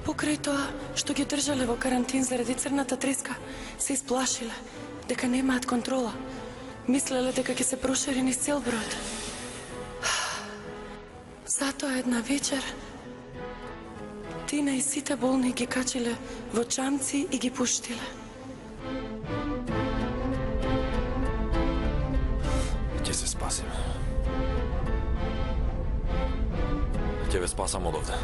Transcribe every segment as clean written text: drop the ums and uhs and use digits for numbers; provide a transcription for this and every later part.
покрај тоа што ги држале во карантин заради црната треска, се исплашиле дека немаат контрола. Мислеле дека ќе се прошири низ цел брод. Затоа една вечер Тина и сите болни ги качиле во чамци и ги пуштиле. Ќе се спасим. Ќе ве спасам од овде.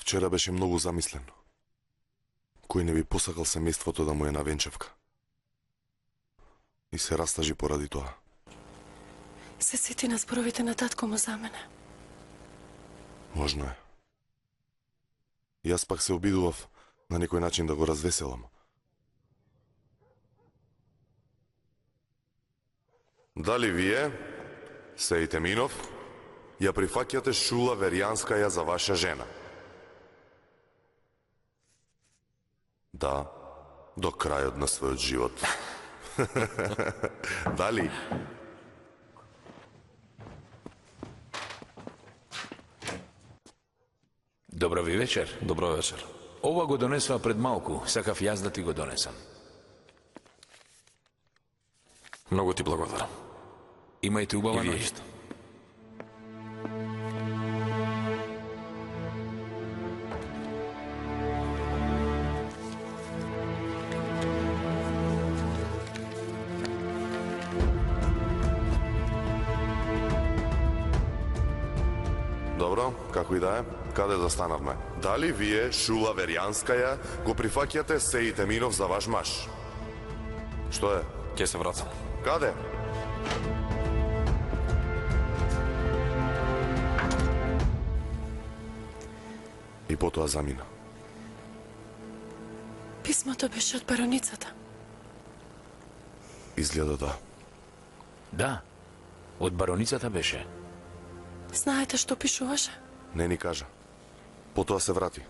Вчера беше многу замислен. Кој не би посакал семејството да му е на венчевка. И се растажи поради тоа. Се сети на зборовите на татко му за мене. Можно е. Јас пак се обидував на некој начин да го развеселам. Дали вие, Сеите Минов, ја прифаќате Шула Верјанскаја за ваша жена? Да, до крајот на својот живот. Дали? Добро ви вечер. Добро вечер. Ова го донесува пред малку. Сакав јас да ти го донесам. Многу ти благодарам. Имајте убава И вие ноќ. исто. Добро, како и да е, каде застанавме? Дали вие, Шула Верјанскаја, го прифаќате Сеите Минов за ваш маж? Што е? Ќе се вратам. Каде? И потоа замина. Писмото беше од бароницата. Изгледа да. Да, од бароницата беше. Знаете што пишуваше? Не ни кажа. Потоа се врати.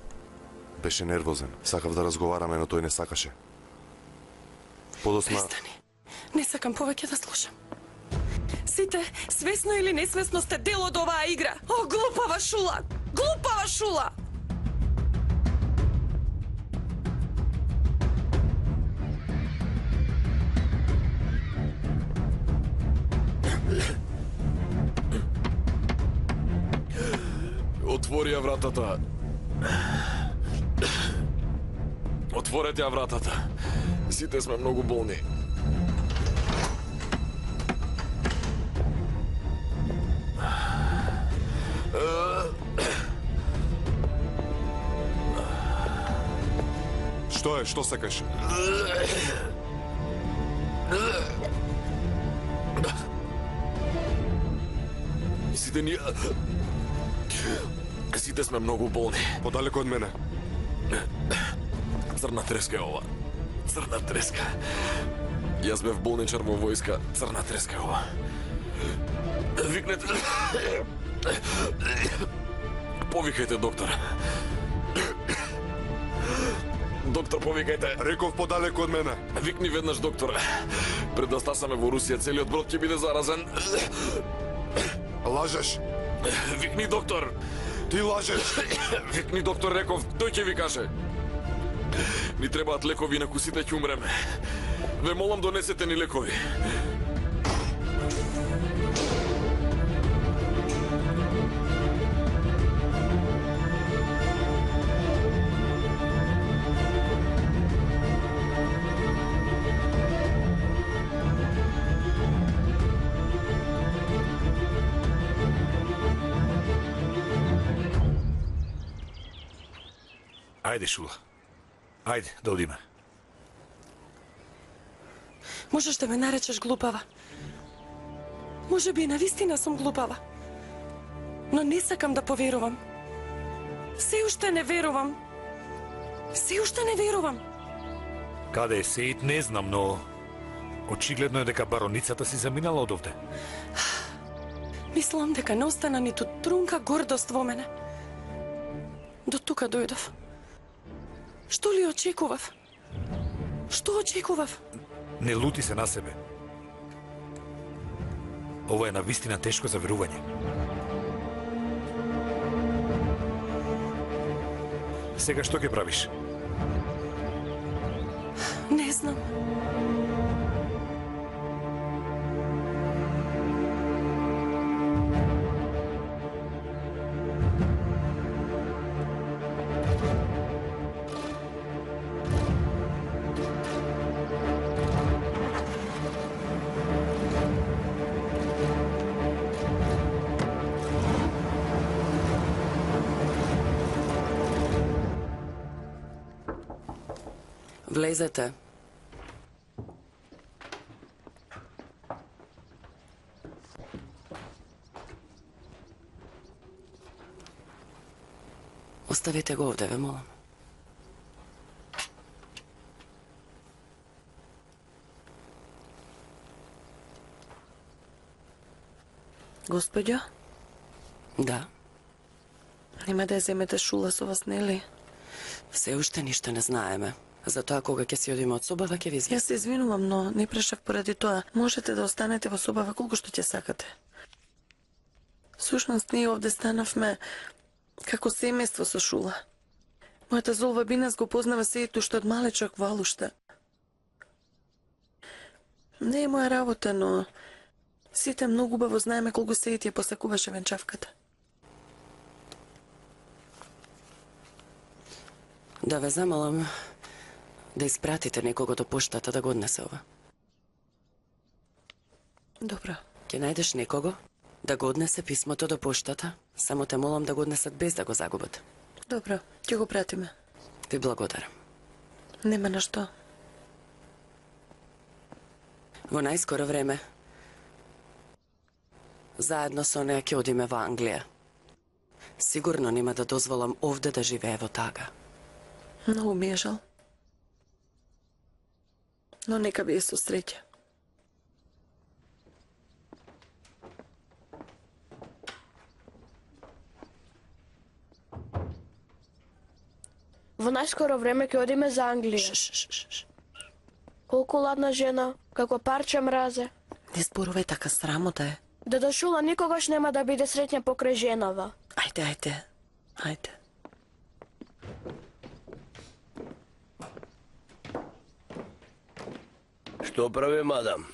Беше нервозен. Сакав да разговараме, но тој не сакаше. Подосна... Престани. Не сакам повеќе да слушам. Сите, свесно или несвесно сте дел од оваа игра. О, глупава Шула! Глупава Шула! Отвори ја вратата. Отворете ја вратата. Сите сме многу болни. Што е? Што сакаш? Сите ние... Сите сме многу болни. Подалеку од мене. Црна треска е ова. Црна треска. Јас бев болничар во војска. Црна треска е ова. Викнете... Повикајте доктор. Доктор, повикајте. Реков подалеку од мене. Викни веднаш доктор. Пред да стасаме во Русија, целиот брод ќе биде заразен. Лажеш. Викни доктор. Ти лажеш. Викни доктор, реков, тој ќе ви каже. Ни требаат лекови, инаку сите ќе умреме. Ве молам, донесете ни лекови. Ајде, Шула. Ајде, да одиме. Можеш да ме наречеш глупава. Може би и навистина сум глупава. Но не сакам да поверувам. Се уште не верувам. Се уште не верувам. Каде е Сеит, не знам, но... Очигледно е дека бароницата си заминала од овде. Мислам дека не остана ниту трунка гордост во мене. До тука дојдов. Што ли очекував? Што очекував? Не лути се на себе. Ова е навистина тешко за верување. Сега што ќе правиш? Не знам. Влезете. Оставете го овде, ве молам. Господјо, Да, нема да ја земете Шула со вас, нели? все уште ништо не знаеме. Затоа кога ќе си одиме од собава, ќе ви Јас известам. се извинувам, но не прашав поради тоа. Можете да останете во собава колку што ќе сакате. Сушност, ние овде станавме како семејство со Шула. Мојата золва Бинас го познава Сеит уште од малечок во Алушта. Не е моја работа, но сите многу убаво знаеме колку Сеит ја посакуваше венчавката. Да ве замолам да испратите некого до поштата да го однесе ова. Добро. Ќе најдеш некого да го однесе писмото до поштата, само те молам да го однесат без да го загубат. Добро, ќе го пратиме. Ви благодарам. Нема на што. Во најскоро време заедно со неа ќе одиме во Англија. Сигурно нема да дозволам овде да живее во тага. Многу ми е жал. Но нека би со среќа. Во најскоро време ќе одиме за Англија. Колку ладна жена, како парче мразе. Не зборувај така, срамота е. Дедо Шула никогаш нема да биде среќна покрај женава. Ајде. Што прави, мадам?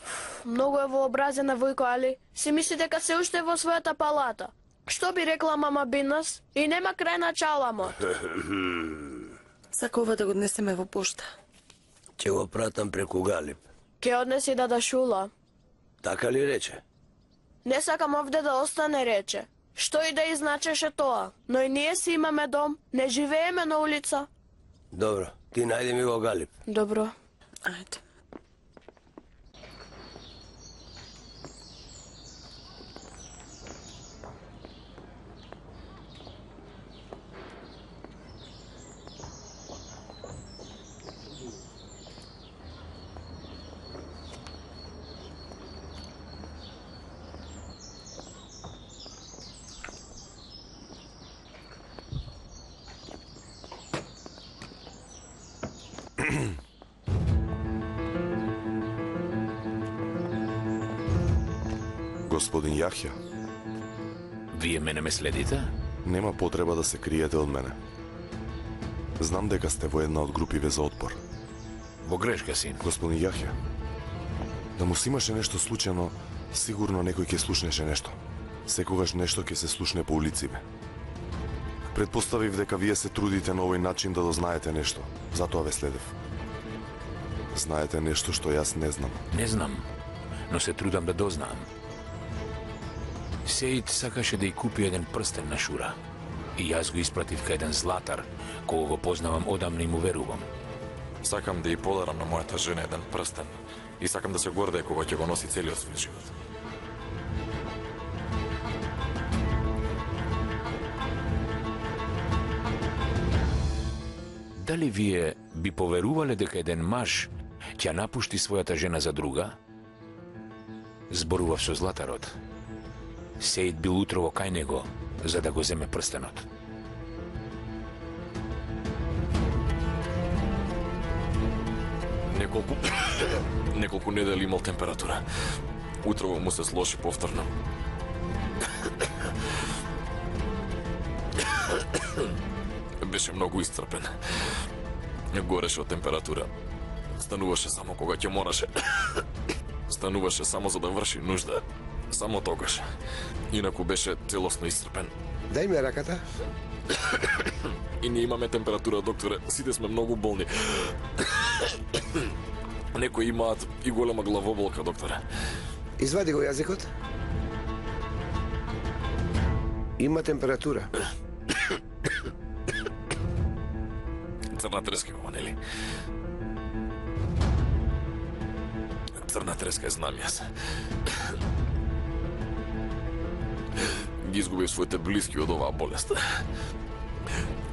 Многу е вообразена Војко, али си мисли дека се уште во својата палата. Што би рекла мама Бинас? И нема крај на чаламот. Сака ова да го однесеме во пошта. Ќе го пратам преку Галип. Ке однеси Дада Шула. Така ли рече? Не сакам овде да остане, рече. Што и да изначеше тоа. Но и ние си имаме дом, не живееме на улица. Добро, ти најди ми го Галип. Добро. Ајде. Господин Јахја, Вие мене ме следите? нема потреба да се криете од мене. Знам дека сте во една од групиве за отпор. Во грешка, син. Господин Јахја, да му си имаше нешто случајно, сигурно некој ќе слушнеше нешто. Секогаш нешто ќе се слушне по улиците. Предпоставив дека вие се трудите на овој начин да дознаете нешто. Затоа ве следев. Знаете нешто што јас не знам. Не знам, но се трудам да дознаам. Сеит сакаше да ја купи еден прстен на Шура. И јас го испратив кај еден златар, кога го познавам одамна и му верувам. Сакам да ја подарам на мојата жена еден прстен и сакам да се гордее кога ќе го носи целиот свој живот. Дали вие би поверувале дека еден маж ќе напушти својата жена за друга? Зборував со златарот. Сеит бил утрово кај него, за да го земе прстенот. Неколку недели имал температура. Утрово му се слоши повторно. Беше многу исцрпен. Гореше од температура. Стануваше само кога ќе мораше. Стануваше само за да врши нужда. Само тогаш. Инаку беше целосно исцрпен. Дај ми раката. И ние имаме температура, докторе. Сите сме многу болни. Некои имаат и голема главоболка, докторе. Извади го јазикот. Има температура. Црна треска ова, нели? Црна треска знам јас. Ги изгубив своите блиски од оваа болест.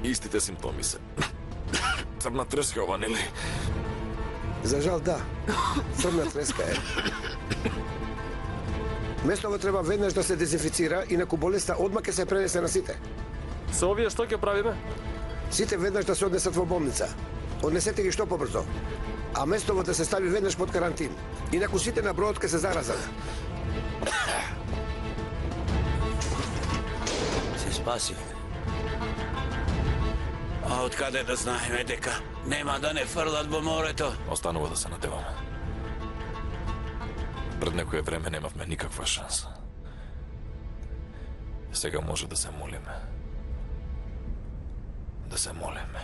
Истите симптоми се. Црна треска ова, нели? За жал, да. Црна треска е. Местово треба веднаш да се дезинфицира, инаку болеста одма ќе се пренесе на сите. Со овие што ќе правиме? Сите веднаш да се однесат во болница. Однесете ги што побрзо. А местово да се стави веднаш под карантин. Инаку сите на бројот ќе се заразат. Се спасивме. А откаде да знаеме дека нема да не фрлат во морето? Останува да се надеваме. Пред некое време немавме никаква шанса. Сега може да се молиме. Да се молиме.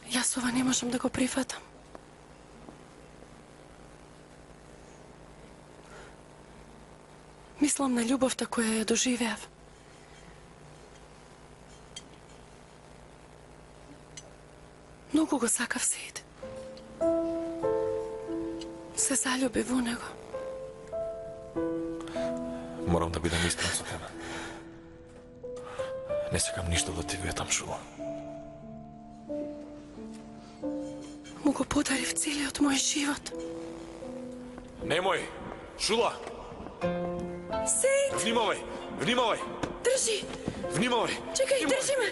Јас ова не можам да го прифатам. Мислам на љубовта која ја доживеав. Многу го сакав Сеид. Се залюби во него. Морам да бидам искрен со тебе. Не сакам ништо да ти ветам, Шула. Му го подарив целиот мој живот. Немој! Шула! Сеид! Внимавај! Внимавај! Држи! Внимавај! Чекај, држи ме!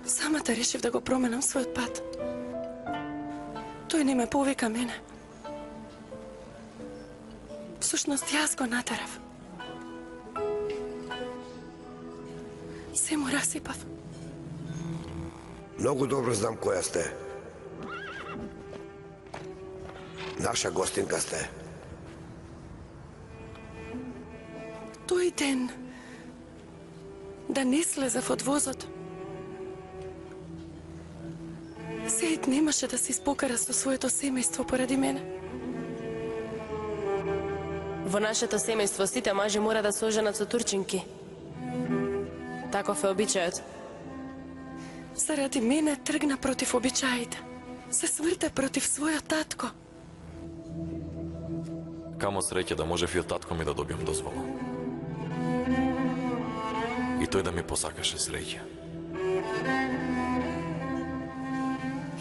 Самата решив да го променам својот пат. Тој не ме повика мене. Всушност, јас го натерав. Се му расипав. Многу добро знам која сте. Наша гостинка сте. Тој ден да не слезав од возот, Сеид немаше да се испокара со своето семејство поради мене. Во нашето семејство сите мажи мора да се оженат со турчинки. Таков е обичајот. Заради мене тргна против обичаите. Се сврте против својот татко. Камо среќа да можев и од татко ми да добиам дозвола. И тој да ми посакаше среќа.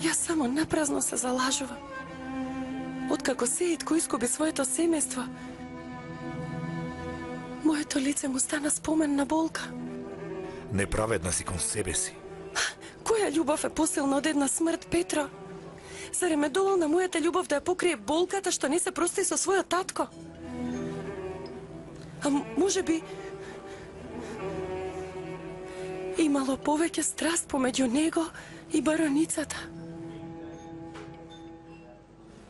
Јас само напразно се залажувам. Откако Сеид го изгуби своето семејство, моето лице му стана спомен на болка. Неправедна си кон себе си. Која љубов е посилна од една смрт, Петро? Зарем е доволна мојата љубов да ја покрие болката што не се прости со својот татко? А може би имало повеќе страст помеѓу него и бароницата.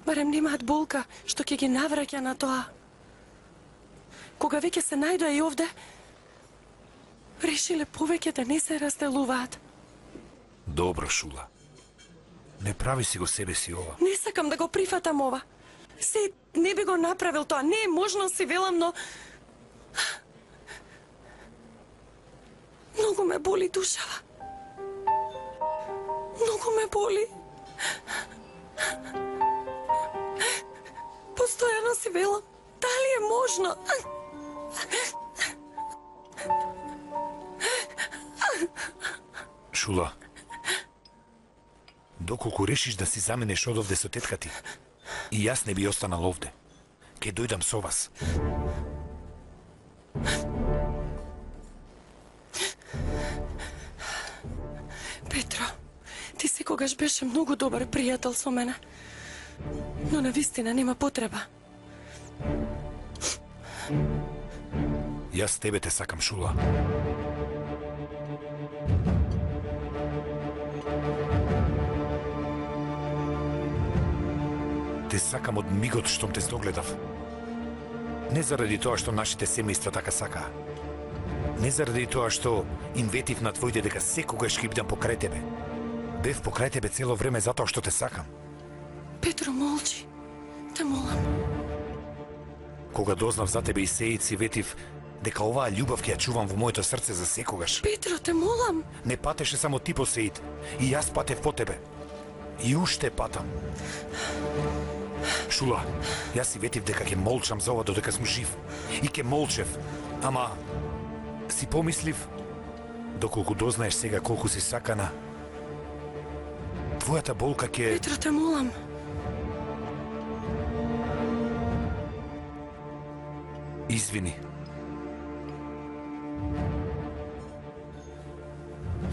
Барем немаат болка што ќе ги навраќа на тоа. Кога веќе се најдоа и овде, решиле повеќе да не се разделуваат. Добро, Шула. Не прави си го себе си ова. Не сакам да го прифатам ова. Сеид не би го направил тоа. Не е можно, си велам, но... Многу ме боли душава. Многу ме боли. Постојано си велам, дали е можно? Шула, доколку решиш да си заменеш одовде со тетка ти, и јас не би останал овде. Ке дојдам со вас. Петро, ти секогаш беше многу добар пријател со мене. Но навистина нема потреба. Јас тебе те сакам, Шула. Те сакам од мигот штом те здогледав. Не заради тоа што нашите семејства така сакаа. Не заради тоа што им ветив на твоите дека секогаш ќе бидам покрај тебе. Бев покрај тебе цело време затоа што те сакам. Петро, молчи. Те молам. Кога дознав за тебе и сејит си ветив дека оваа љубов ќе ја чувам во моето срце за секогаш. Петро, те молам. Не патеше само ти по сејит. И јас патев по тебе. И уште патам. Шула, јас си ветив дека ќе молчам за ова додека сум жив. И ќе молчев. Ама си помислив, доколку дознаеш сега колку си сакана, твојата болка ќе... Петро, те молам. Извини.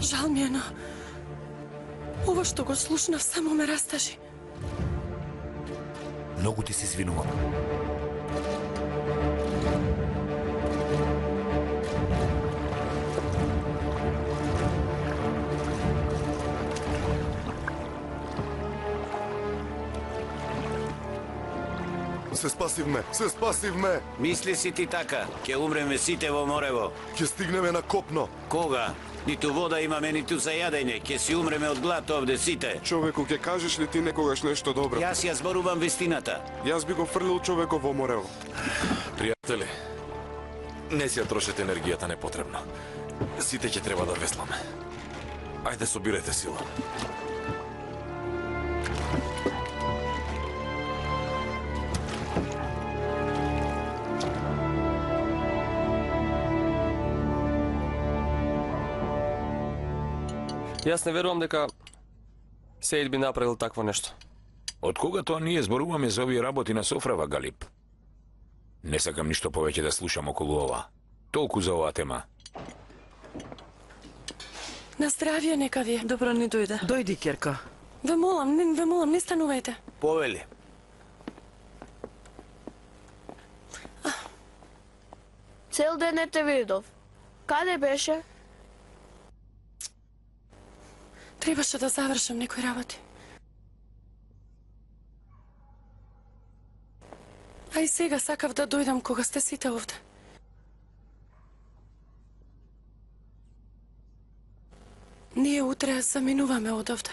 Жал ми е, но ова што го слушнав само ме растажи. Многу ти се извинувам. Се спасивме, се спасивме! Мисли си ти така, ќе умреме сите во морево. Ќе стигнеме на копно. Кога? Ниту вода имаме, ниту за јадење. Ќе си умреме од глад овде сите. Човеку, ќе кажеш ли ти некогаш нешто добро? Јас ја зборувам вистината. Јас би го фрлил човеков во морево. Пријатели, не си ја трошете енергијата непотребно. Сите ќе треба да весламе. Ајде, собирайте сила. Јас не верувам дека Сејд би направил такво нешто. Од кога тоа ние зборуваме за овие работи на Софрава, Галип? Не сакам ништо повеќе да слушам околу ова. Толку за оваа тема. На здравје нека ви е. Добро ни дојде. Дојди, Керка. Ве молам, не станувајте. Повели. Цел ден не те видов. Каде беше? Требаше да завршам некои работи. А и сега сакав да дојдам кога сте сите овде. Ние утре заминуваме од овде.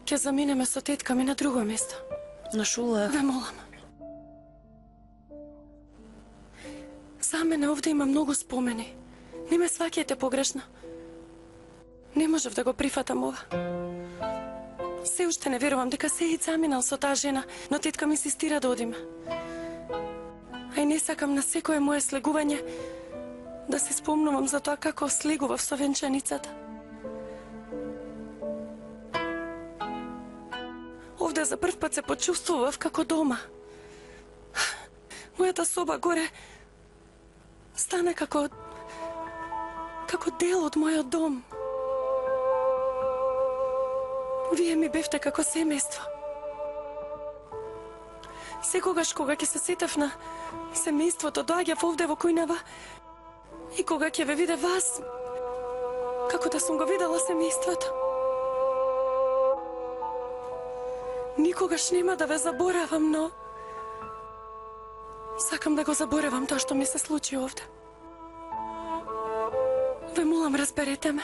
Ќе заминеме со тетка ми на друго место. На Шула. Ве молам. За мене овде има многу спомени. Не ме сваќајте погрешно. Не можев да го прифатам ова. Се уште не верувам дека Сејд заминал со таа жена, но тетка ми инсистира да одиме. А и не сакам на секое мое слегување да се спомнувам за тоа како слегував со венчаницата. Овде за прв пат се почувствував како дома. Мојата соба горе стана како дел од мојот дом. Вие ми бевте како семејство. Секогаш кога ќе се сетев на семејството, доаѓав овде во кујнава и кога ќе ве виде вас, како да сум го видела семејството. Никогаш нема да ве заборавам, но сакам да го заборавам тоа што ми се случи овде. Ве молам, разберете ме.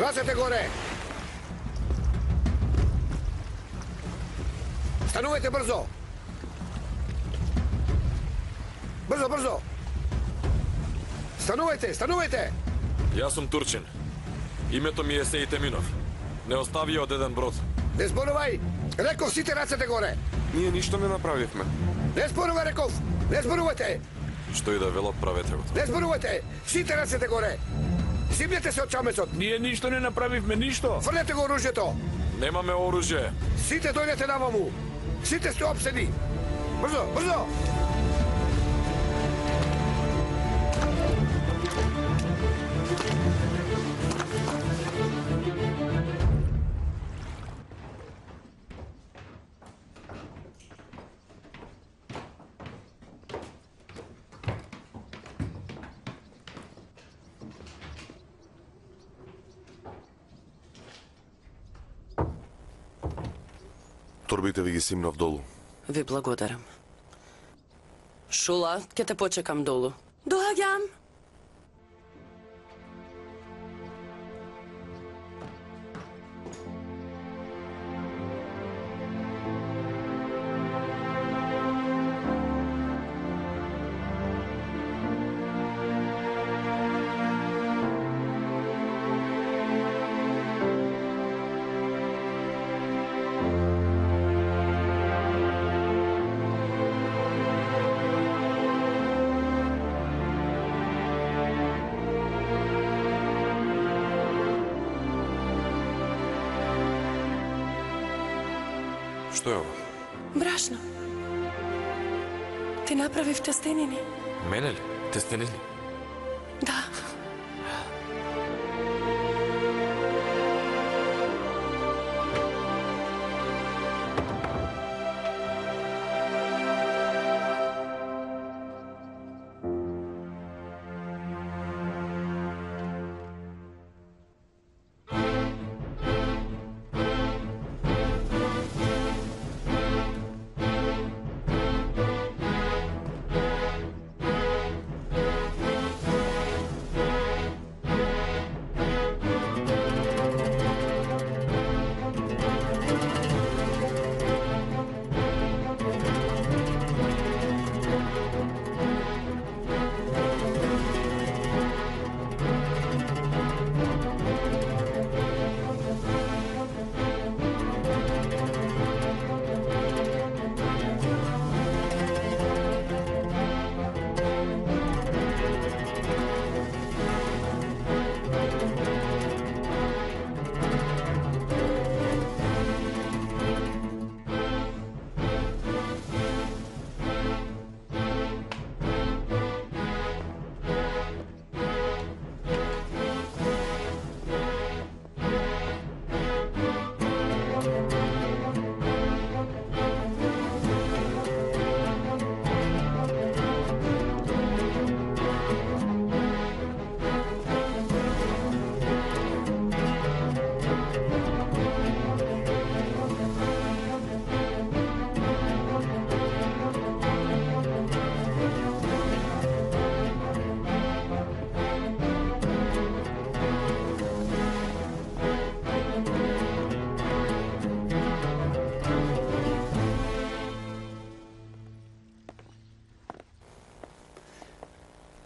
Рацете горе! Станувајте брзо! Брзо, брзо! Станувајте, станувајте! Јас сум Турчин. Името ми е Сејт Еминов. Не остави од еден брод. Не зборувај! Реков, сите рацете горе! Ние ништо не направивме. Не зборувај, реков! Не зборувајте! Што и да велат, правете го. Не зборувајте! Сите рацете горе! Симнете се од чамецот! Ние ништо не направивме, ништо. Фрлете го оружјето! Немаме оружје. Сите дојдете наваму! Сите сте обседи! Брзо, брзо! Торбите ви ги симнав долу. Ви благодарам. Шула, ќе те почекам долу. Доаѓам. Што е ова? Брашно. Ти направив тестенини. Мене ли? Тестенини? Да.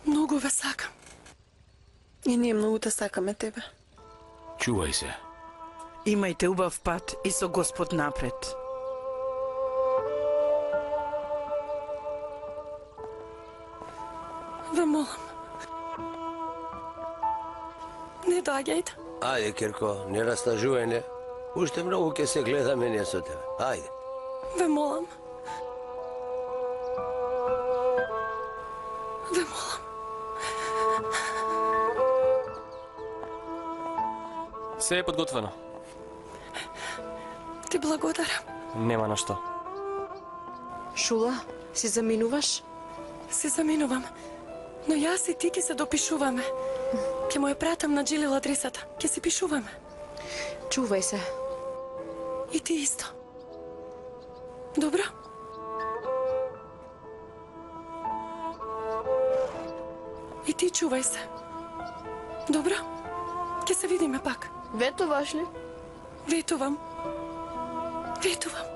Многу ве сакам. И ние многу те сакаме тебе. Чувај се. Имајте убав пат и со Господ напред. Ве молам. Не доаѓајте. Ајде, Кирко, не растажувај, не. Уште многу ќе се гледаме ние со тебе. Ајде. Ве молам. Ве молам. Се е подготвено. Ти благодарам. Нема на што. Шула, си заминуваш? Се заминувам. Но јас и ти ќе се допишуваме. Ќе му ја пратам на Джилил адресата. Ќе си пишуваме. Чувај се. И ти исто. Добро? И ти чувај се. Добро? Ќе се видиме пак. Ветуваш ли? Ветувам. Ветувам.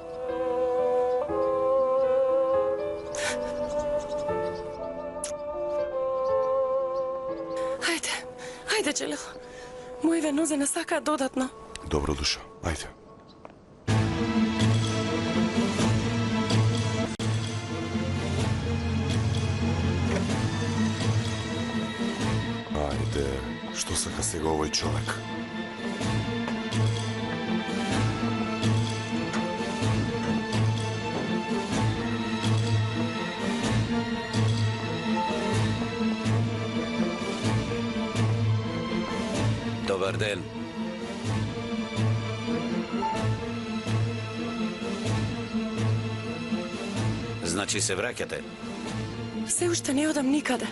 Ајде, Джелил. Мојве нозе не сакаат додатно. Добро душа, ајде. Ајде, што сака сега овој човек? Добар ден. Значи се враќате? Се уште не одам никаде.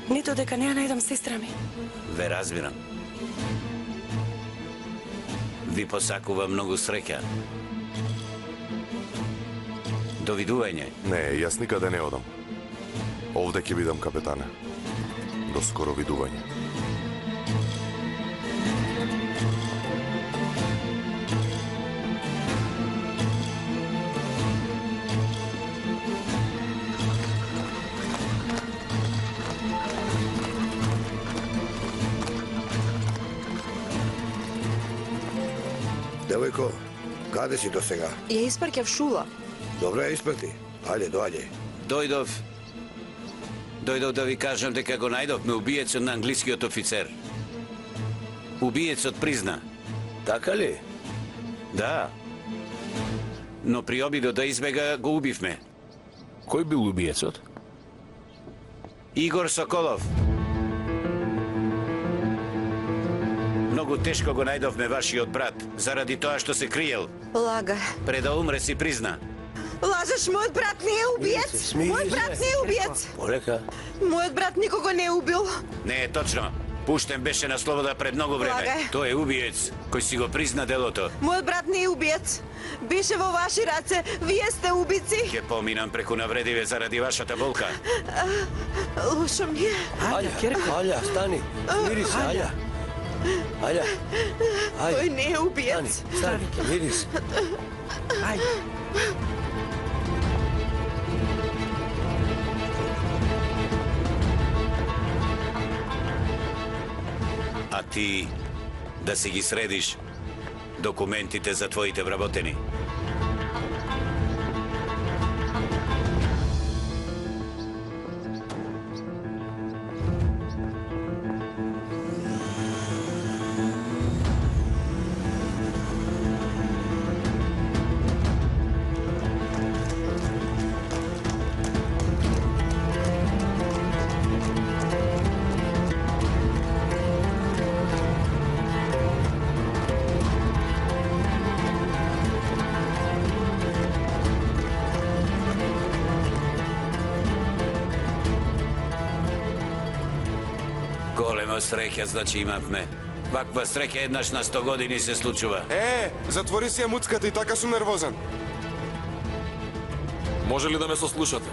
Нито дека не ја најдам сестра ми. Ве разбирам. Ви посакувам многу среќа. Довидување. Не, јас никаде не одам. Овде ќе бидам капетане. До скоро видување. Девојко, каде си до сега? Ја испрќав Шула. Добро ја испрати. Ајде, доаѓај. Дојдов да ви кажам дека го најдовме убиецот на англискиот офицер. Убиецот призна. Така ли? Да. Но при обидот да избега го убивме. Кој бил убиецот? Игор Соколов. Многу тешко го најдовме вашиот брат, заради тоа што се криел. Лага. Пред да умре си призна. Лажеш, мојот брат не е убиец. Мојот брат не е убиец. Полека. Мојот брат никого не е убил. Не е точно. Пуштен беше на слобода пред многу време. Лагај. Тој е убиец, кој си го призна делото. Мојот брат не е убиец. Беше во ваши раце. Вие сте убици. Ќе поминам преку навредиве заради вашата болка. Лошо ми е. Аља, стани. Смири се, Аља. Ајде. Тој не е убиец. Стани, мири се. А ти да си ги средиш документите за твоите вработени. Голема среќа, значи имавме. Ваква среќа еднаш на 100 години се случува. Затвори си ја муцката и така сум нервозен. Може ли да ме сослушате?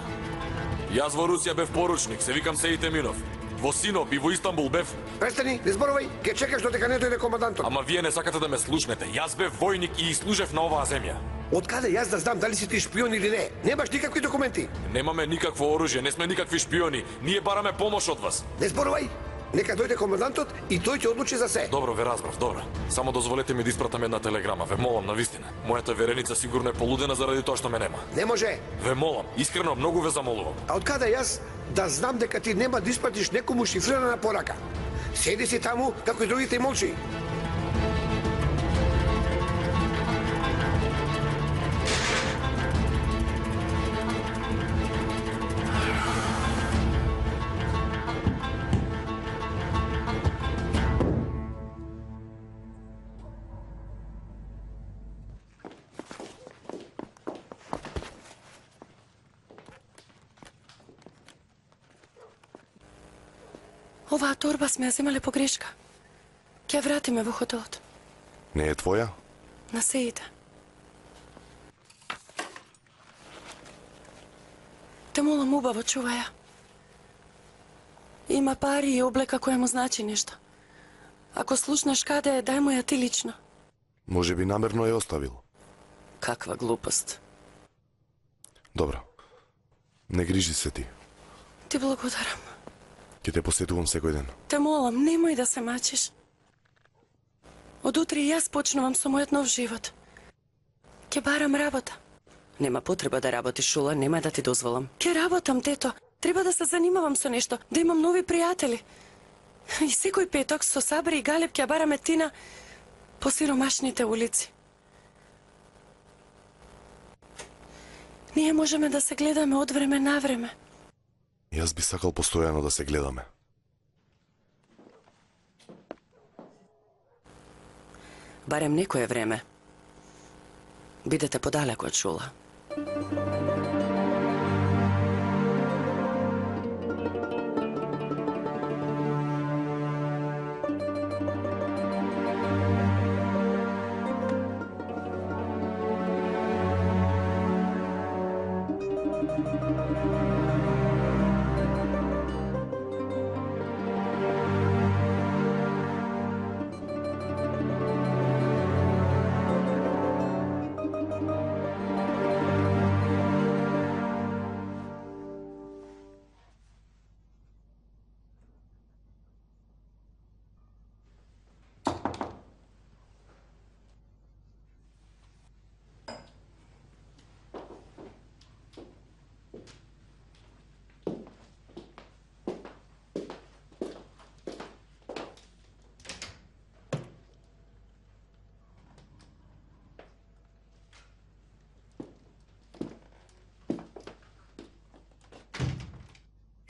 Јас во Русија бев поручник, се викам Сеите Минов. Во Синоп и во Истанбул бев. Престани, не зборувај, ке чекаш додека не дојде командантот. Ама вие не сакате да ме слушнете. Јас бев војник и служев на оваа земја. Од каде јас да знам дали си ти шпион или не? Немаш никакви документи. Немаме никакво оружје, не сме никакви шпиони. Ние бараме помош од вас. Не зборувај. Нека дојде командантот и тој ќе одлучи за се. Добро, ве разбрав, добро. Само дозволете ми да испратам една телеграма. Ве молам, навистина. Мојата вереница сигурно е полудена заради тоа што ме нема. Не може. Ве молам, искрено, многу ве замолувам. А од каде јас да знам дека ти нема да испратиш некому шифрирана порака? Седи си таму, како и другите и молчи. Оваа торба сме ја земале погрешка. Ќе ја вратиме во хотелот. Не е твоја? На Сеите. Те молам убаво, чувај ја. Има пари и облека која му значи нешто. Ако слушнеш каде е, дај му ја ти лично. Може би намерно ја оставил. Каква глупост. Добро. Не грижи се ти. Ти благодарам. Ќе те посетувам секој ден. Те молам, немој да се мачиш. Од утре и јас почнувам со мојот нов живот. Ќе барам работа. Нема потреба да работиш, Шула, нема да ти дозволам. Ќе работам, тето. Треба да се занимавам со нешто, да имам нови пријатели. И секој петок со Сабри и Галеб ќе бараме Тина по сиромашните улици. Ние можеме да се гледаме од време на време. Јас би сакал постојано да се гледаме. Барем некое време. Бидете подалеку од Шула.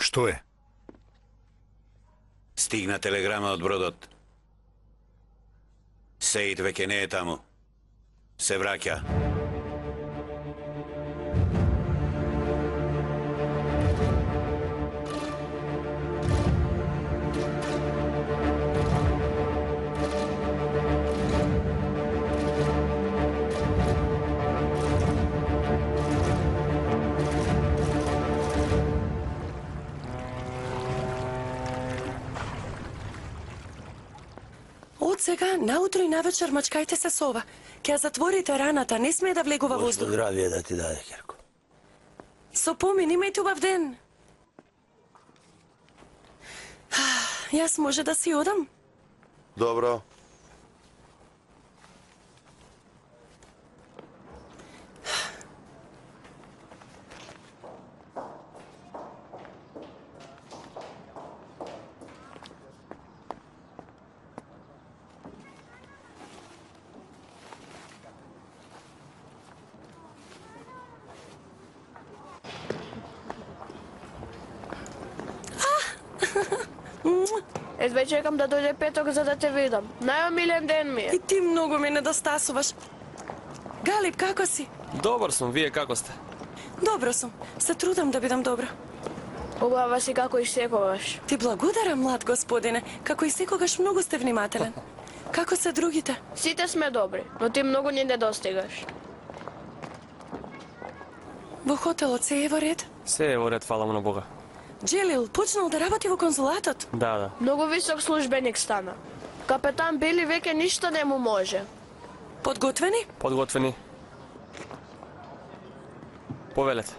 Што е? Стигна телеграма од бродот. Сеид веќе не е таму. Се враќа. Од сега, наутро и навечер мачкајте се со ова. Ќе ја затворите раната, не смее да влегува воздух. Здравие да ти даде, Керко. Со помин, имајте убав ден. Јас може да си одам? Добро. Едве чекам да дојде петок за да те видам. Најомилен ден ми е. И ти многу ме недостасуваш. Галиб, како си? Добар сум, вие како сте? Добро сум. Се трудам да бидам добра. Убава си како и секогаш. Ти благодарам, млад господине. Како и секогаш многу сте внимателен. Како се другите? Сите сме добри, но ти многу ни недостигаш. Во хотелот се е во ред? Се е во ред, фала му на Бога. Джелил, почнал да работи во конзулатот? Да. Многу висок службеник стана. Капетан Били веќе ништо не му може. Подготвени? Подготвени. Повелете.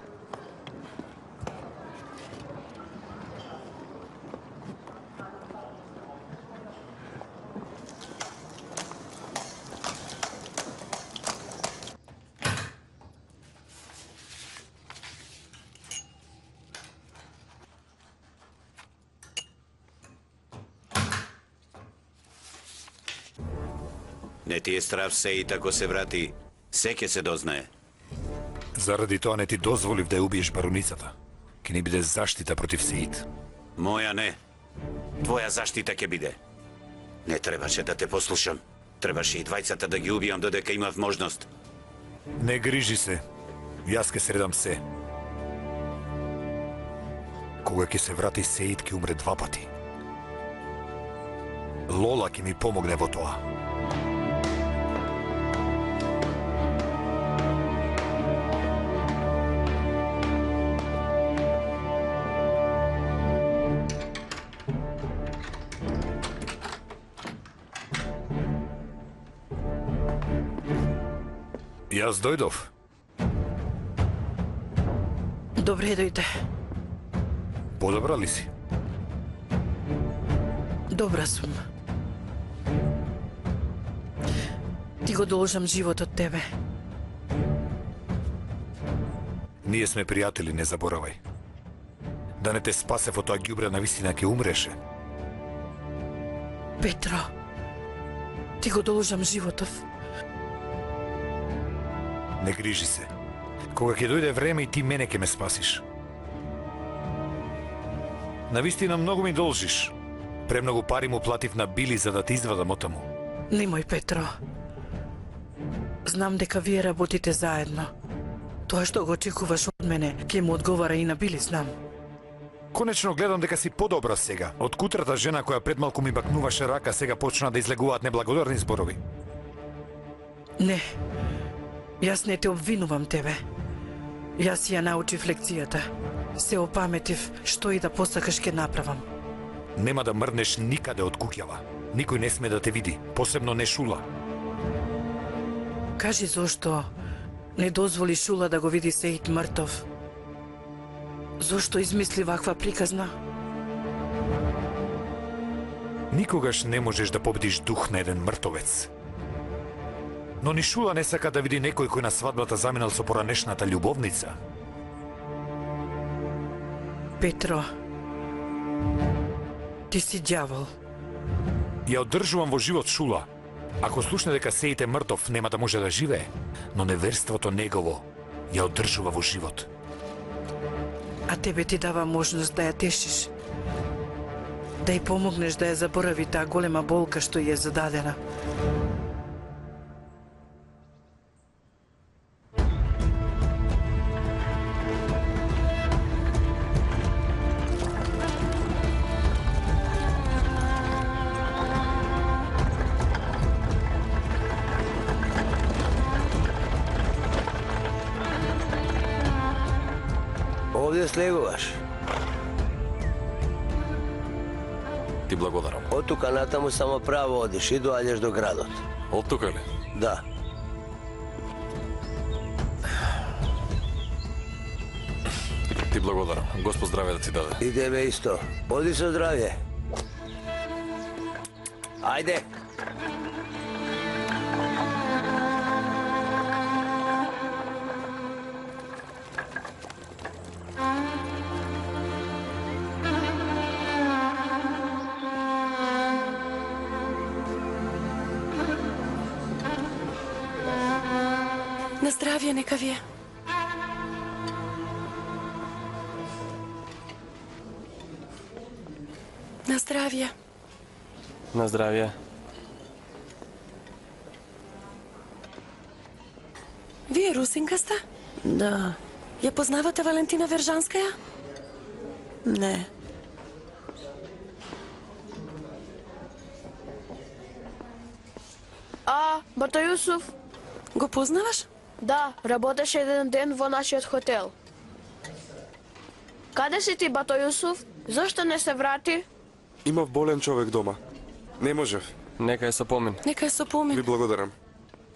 Не ти е страв Сеид ако се врати, се ќе се дознае. Заради тоа не ти дозволив да ја убиеш бароницата. Ке ни биде заштита против Сеид. Моја не. Твоја заштита ќе биде. Не требаше да те послушам. Требаше и двајцата да ги убијам додека имав можност. Не грижи се. Јас ке средам се. Кога ќе се врати Сеид ќе умре 2 пати. Лола ќе ми помогне во тоа. Јас дојдов. Добре дојде. Подобра ли си? Добра сум. Ти го должам живот од тебе. Ние сме пријатели, не заборавај. Да не те спасев од тоа ѓубре, навистина ќе умреше. Петро, ти го должам животов. Не грижи се. Кога ќе дојде време и ти мене ќе ме спасиш. Навистина многу ми должиш. Премногу пари му платив на Били за да те извадам отаму. Немој, Петро. Знам дека вие работите заедно. Тоа што го очекуваш од мене, ќе му одговара и на Били, знам. Конечно гледам дека си подобра сега. Од кутрата жена која пред малку ми бакнуваше рака, сега почна да излегуваат неблагодарни зборови. Не. Јас не те обвинувам тебе. Јас ја научив лекцијата. Се опаметив, што и да посакаш ке направам. Нема да мрнеш никаде од куќава. Никој не сме да те види, посебно не Шула. Кажи зошто не дозволи Шула да го види Сеид мртов. Зошто измисли ваква приказна? Никогаш не можеш да победиш дух на еден мртовец. Но ни Шула не сака да види некој кој на свадбата заминал со поранешната љубовница. Петро, ти си ѓавол. Ја одржувам во живот Шула. Ако слушне дека Сеид е мртов, нема да може да живее, но неверството негово ја одржува во живот. А тебе ти дава можност да ја тешиш. Да ја помогнеш да ја заборави таа голема болка што ја е зададена. Овде слегуваш. Ти благодарам. Од тука натаму само право одиш и доаѓаш до градот. Од тука ли? Да. Ти благодарам. Господ здраве да ти даде. И тебе исто. Оди со здравје. Ајде. На здравје нека ви е. На здравје. На здравје. Вие русинка сте? Да, Ја познавате Валентина Вержанскаја? не. Бато Јусуф? Го познаваш? Да, работеше еден ден во нашиот хотел. Каде си ти, Бато Јусуф? Зошто не се врати? Имав болен човек дома. Не можев. Нека е со помин. Нека е со помин. Ви благодарам.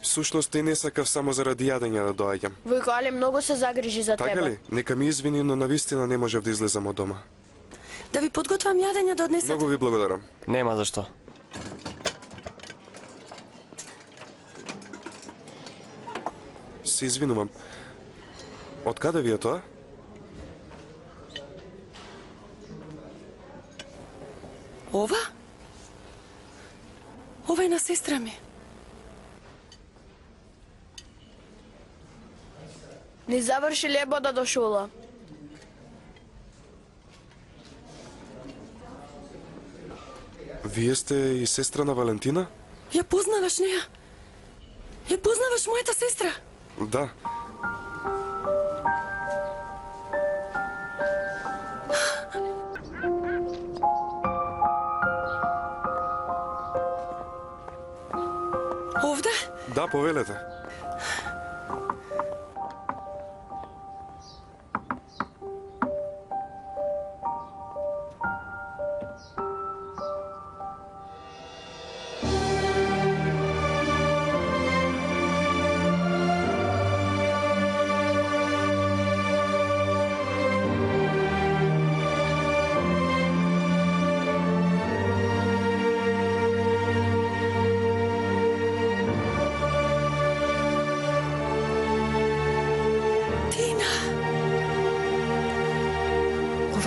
Сушност и не сакав само заради јадење да доаѓам. Војко Али многу се загрижи за Така тебе. ли? Нека ми извини, но навистина не можев да излезам од дома. Да ви подготвам јадење да однесете. Многу ви благодарам. Нема зашто. Се извинувам. Од каде ви е тоа? Ова? Ова е на сестра ми. Ни заврши лебода до шула. Вие сте и сестра на Валентина? Ја познаваш неа? Ја познаваш мојата сестра? Да. Овде? Да, повелете.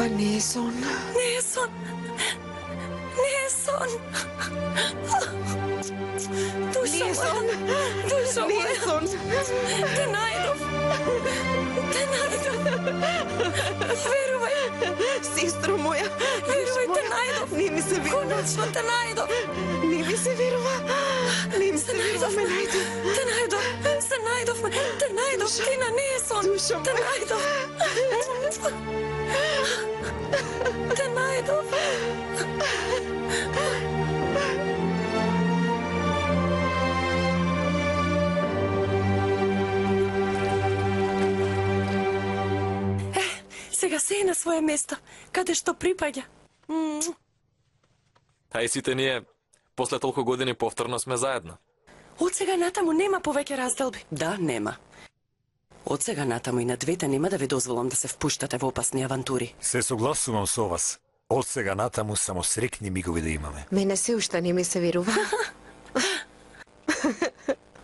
Ова не е сон. Не е сон. Не е сон. Душо моја. Душо Не е сон. Те најдов. Те најдов. Верувај. Сестро моја. Верувај, те најдов. Не ми се верува. Конечно те најдов. Не ми се верува. Не ми се верува, ме најдов. Те најдов. Се најдовме. Те најдов. Тина, не е сон. Душо Те најдов. Те најдов. Сега се е на своје место, каде што припаѓа. А и сите ние, после толку години повторно сме заедно. Од сега натаму нема повеќе разделби. Да, нема. Од сега натаму и на двете нема да ви дозволам да се впуштате во опасни авантури. Се согласувам со вас. Од сега натаму само срекни мигови да имаме. Мене се уште не ми се верува.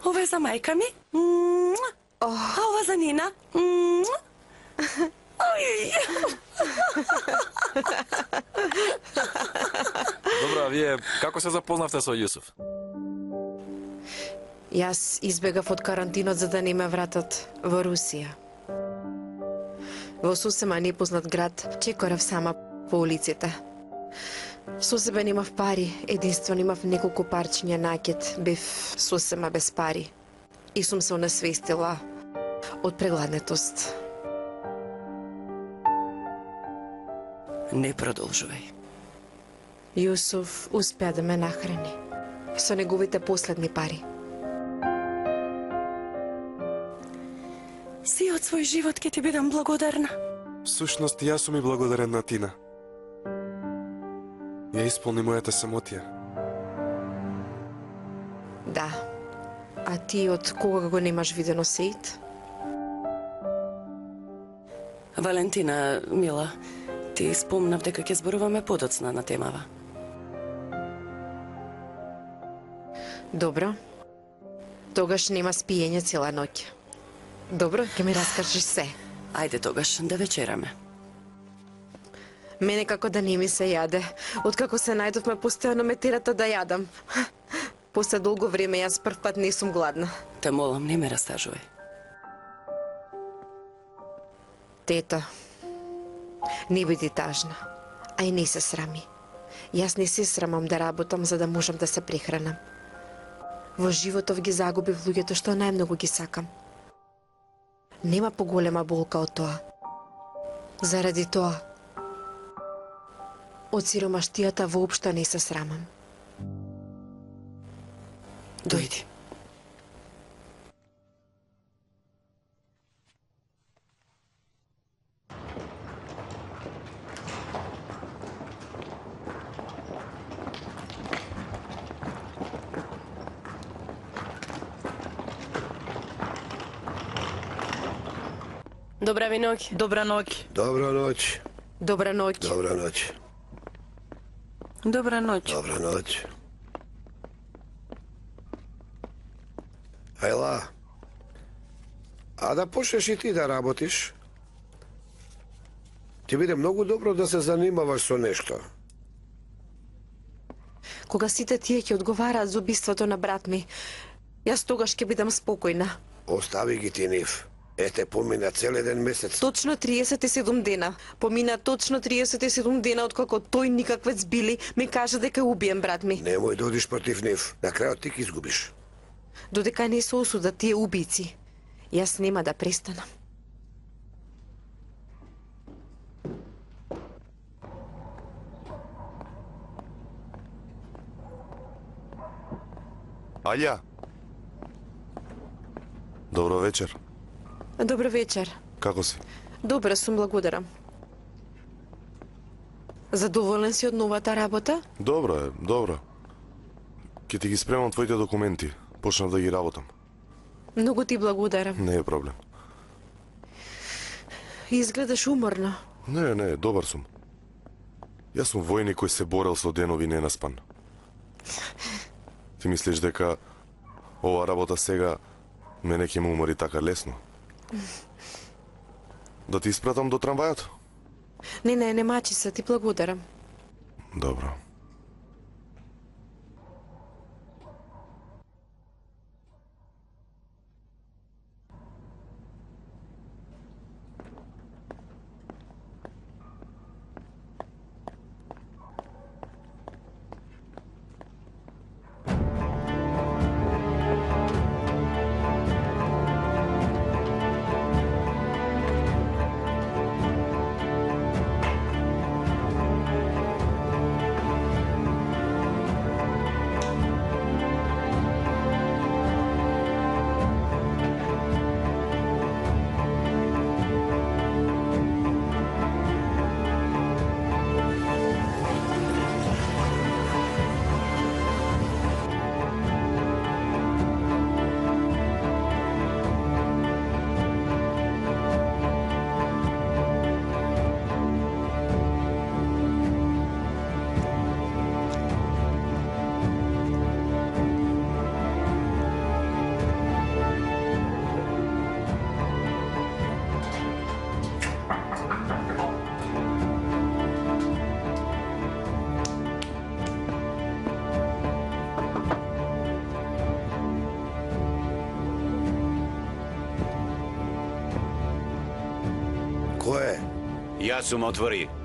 Ова е за мајка ми. А ова за Нина. Добра, вие како се запознавте со Јусуф? Јас избегав од карантинот за да не ме вратат во Русија. Во сосема непознат град чекорав сама по улиците. Со себе немав пари, единствено имав неколку парчиња накет, бев сосема без пари. И сум се онесвестила од прегладнетост. Не продолжувај. Јусуф успеа да ме нахрани со неговите последни пари. Си од свој живот ќе ти бидам благодарна. Всушност, јас сум и благодарен на Тина. Ја исполни мојата самотија. Да. А ти од кога го немаш видено Сеид? Валентина, мила, ти спомнав дека ќе зборуваме подоцна на темава. Добро. Тогаш нема спиење цела ноќ. Добро, ќе ми раскажеш се. Ајде тогаш да вечераме. Мене како да не ми се јаде. Откако се најдовме, постојано ме терате да јадам. После долго време јас прв пат не сум гладна. Те молам, не ме растажувај. Тето, не биди тажна, а и не се срами. Јас не се срамам да работам за да можам да се прехранам. Во животов ги загубив луѓето што најмногу ги сакам. Нема поголема болка од тоа. Заради тоа, од сиромаштијата воопшто не се срамам. Дојди. Добра ви ноќ. Добра ноќ. Добра ноќ. Добра ноќ. Добра ноќ. Добра ноќ. Добра ноќ. Ајла, а да почнеш и ти да работиш? Ти биде многу добро да се занимаваш со нешто. Кога сите тие ќе одговараат за убиството на брат ми, јас тогаш ќе бидам спокојна. Остави ги ти нив. Ете, помина цел еден месец. Точно 37 дена. Помина точно 37 дена откако тој никаквец Били ми кажа дека убием брат ми. Немој да одиш против нив. На крајот ти ќе изгубиш. Додека не се осудат тие убици, јас нема да престанам. Аља. Добро вечер. Добро вечер. Како си? Добра сум, благодарам. Задоволен си од новата работа? Добро е, добро. Ќе ти ги спремам твоите документи. Почнав да ги работам. Многу ти благодарам. Не е проблем. Изгледаш уморно. Не, добар сум. Јас сум војник кој се борел со денови ненаспан. Ти мислиш дека ова работа сега мене ќе ме умори така лесно? Да ти испратам до трамвајот? Не мачи се, ти благодарам. Добро. Кој е? Јас сум, отвори.